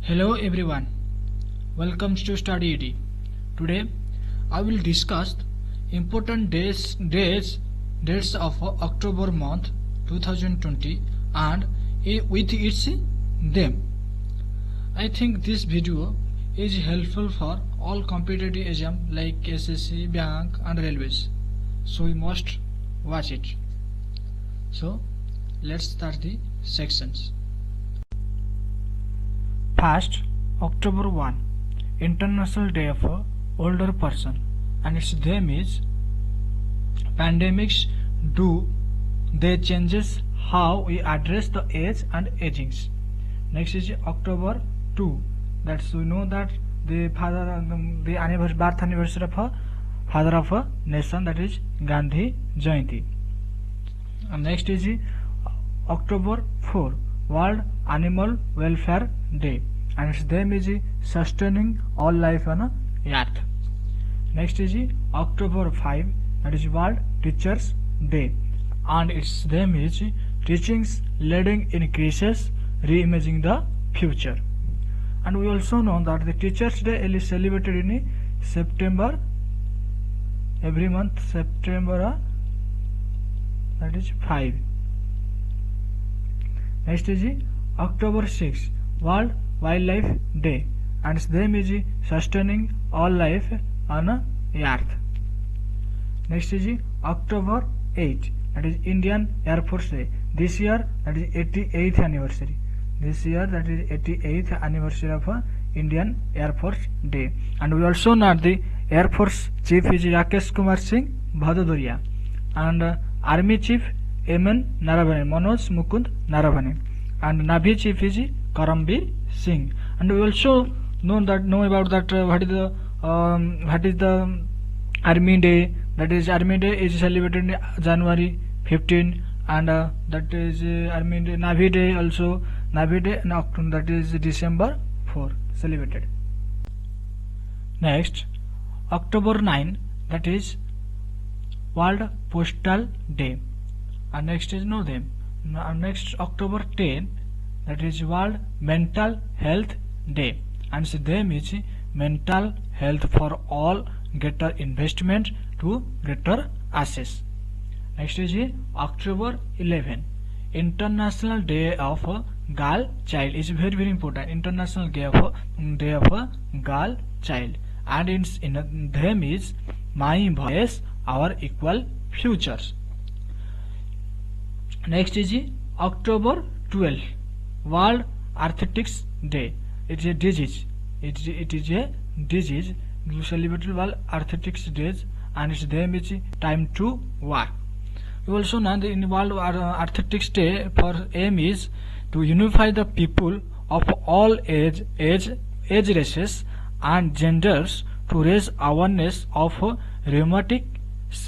Hello everyone, welcome to Study ED. Today I will discuss important dates of October month 2020 and with its them. I think this video is helpful for all competitive exams like SSC, bank and railways. So we must watch it. So let's start the sections. First, October 1, International Day of Older Person, and its theme is pandemics do they changes how we address the age and agings. Next is October 2, that's we know that the birth anniversary of a father of a nation, that is Gandhi Jayanti. And next is October 4, World Animal Welfare Day, and its theme is sustaining all life on earth. Next is October 5, that is World Teachers Day, and its theme is teachings leading increases reimagining the future. And we also know that the Teachers Day is celebrated in September, every month September, that is 5. Next is October 6, World Wildlife Day, and its theme is sustaining all life on earth. Next is October 8, that is Indian Air Force Day. This year that is 88th anniversary. This year that is 88th anniversary of Indian Air Force Day. And we also know the Air Force Chief is Rakesh Kumar Singh Bhadodoria, and Army Chief M.N. Naravane, Manoj Mukund Naravane, and Navy Chief is Karambir Singh. And we also know about that what is the Army Day. That is Army Day is celebrated in January 15, and that is Army Day. Navy Day also, Navy Day in October, that is December 4 celebrated. Next, October 9, that is World Postal Day, and next is next October 10, that is World Mental Health Day, and its theme is mental health for all, greater investment to greater access. Next is October 11, International Day of Girl Child, is very important. International Day of Girl Child, and its theme is My Voice, Our Equal Futures. Next is October 12, World Arthritis Day. It is a disease. It is a disease. We celebrate World Arthritis Days, and its theme is Time to Work. We also know that in World Arthritis Day, for aim is to unify the people of all age, races, and genders to raise awareness of rheumatic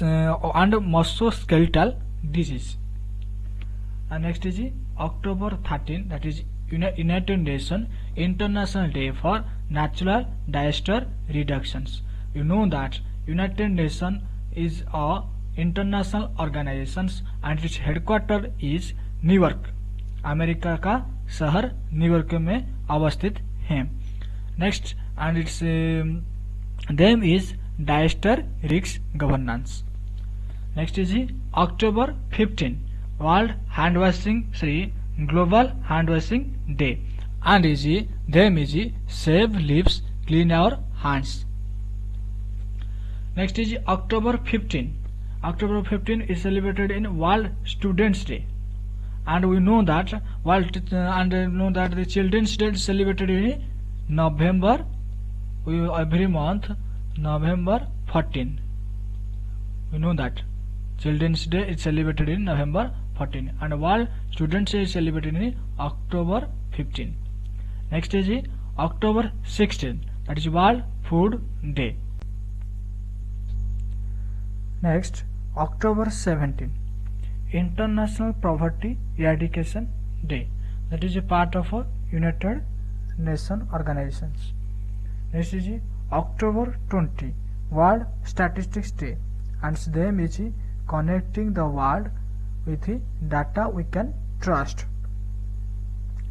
and musculoskeletal disease. And next is October 13, that is United Nations International Day for Natural Disaster Reductions. You know that United Nations is a international organization and its headquarter is New York, America का शहर New York में अवस्थित है. Next, and its name is Disaster Risk Governance. Next is October 15, World Hand Washing Global Hand Washing Day, and is name is Save Lives, Clean Our Hands. Next is October 15. October 15 is celebrated in World Students Day, and we know that the Children's Day is celebrated in November, every month November 14. We know that Children's Day is celebrated in November 14, and World Students Day is celebrated in October 15. Next is October 16, that is World Food Day. Next, October 17, International Poverty Eradication Day, that is a part of a United Nations organizations. Next is October 20, World Statistics Day, and its theme is connecting the world with data we can trust.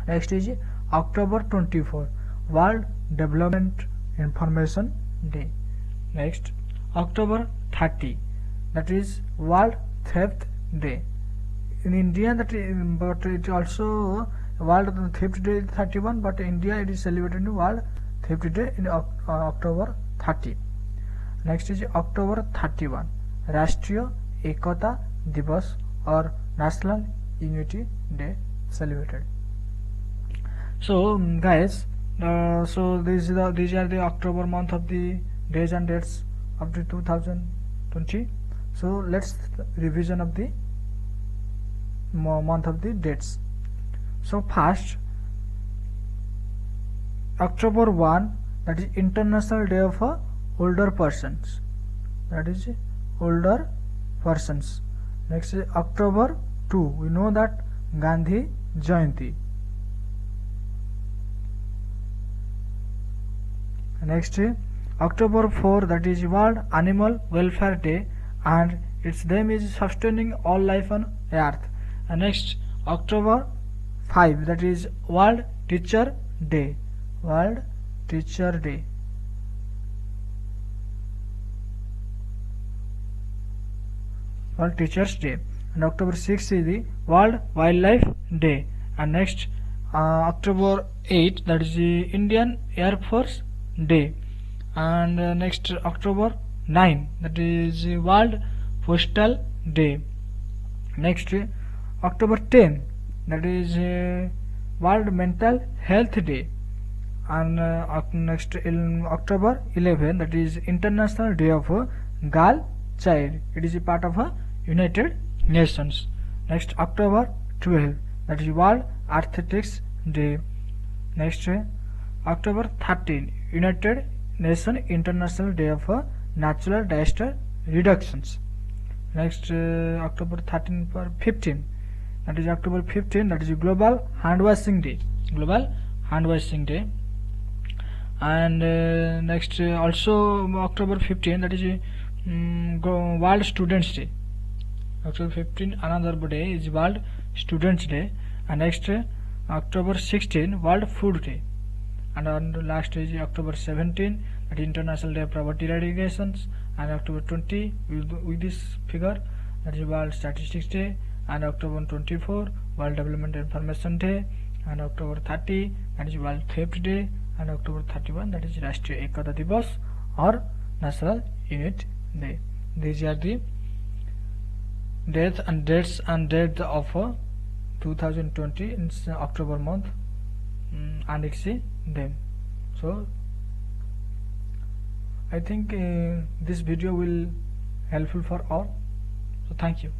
Next is October 24, World Development Information Day. Next, October 30, that is World Theft Day. In India, but it also World Theft Day is 31, but in India it is celebrated in World Theft Day in October 30. Next is October 31, Rashtriya Ekata Divas or National Unity Day celebrated. So guys, so these are the October month of the days and dates of the 2020. So let's revision of the month of the dates. So first, October 1, that is International Day of Older Persons. That is older persons. Next is October 2, we know that Gandhi Jayanti. Next, October 4, that is World Animal Welfare Day, and its aim is sustaining all life on earth. And next, October 5, that is World Teacher Day. World Teacher Day. World Teachers Day. And October 6 is the World Wildlife Day. And next, October 8, that is the Indian Air Force Day. And next, October 9, that is the World Postal Day. Next, October 10, that is World Mental Health Day. And next, in October 11, that is International Day of Girl Child. It is a part of United Nations. Next, October 12, that is World Athletics Day. Next, October 13, United Nations International Day of Natural Disaster Reductions. Next, October 15, that is October 15, that is Global Hand Washing Day. Global Hand Washing Day. And next, also October 15, that is World Students Day. October 15, another day is World Students Day. And next, October 16, World Food Day. And on the last is October 17, that is International Day of Poverty Eradication. And October 20, with this figure, that is World Statistics Day. And October 24, World Development Information Day. And October 30, that is World Theft Day. And October 31, that is Rashtriya Ekata Divas or National Unity Day. These are the dates and dates of 2020 in October month, and it's them. So I think this video will helpful for all. So thank you.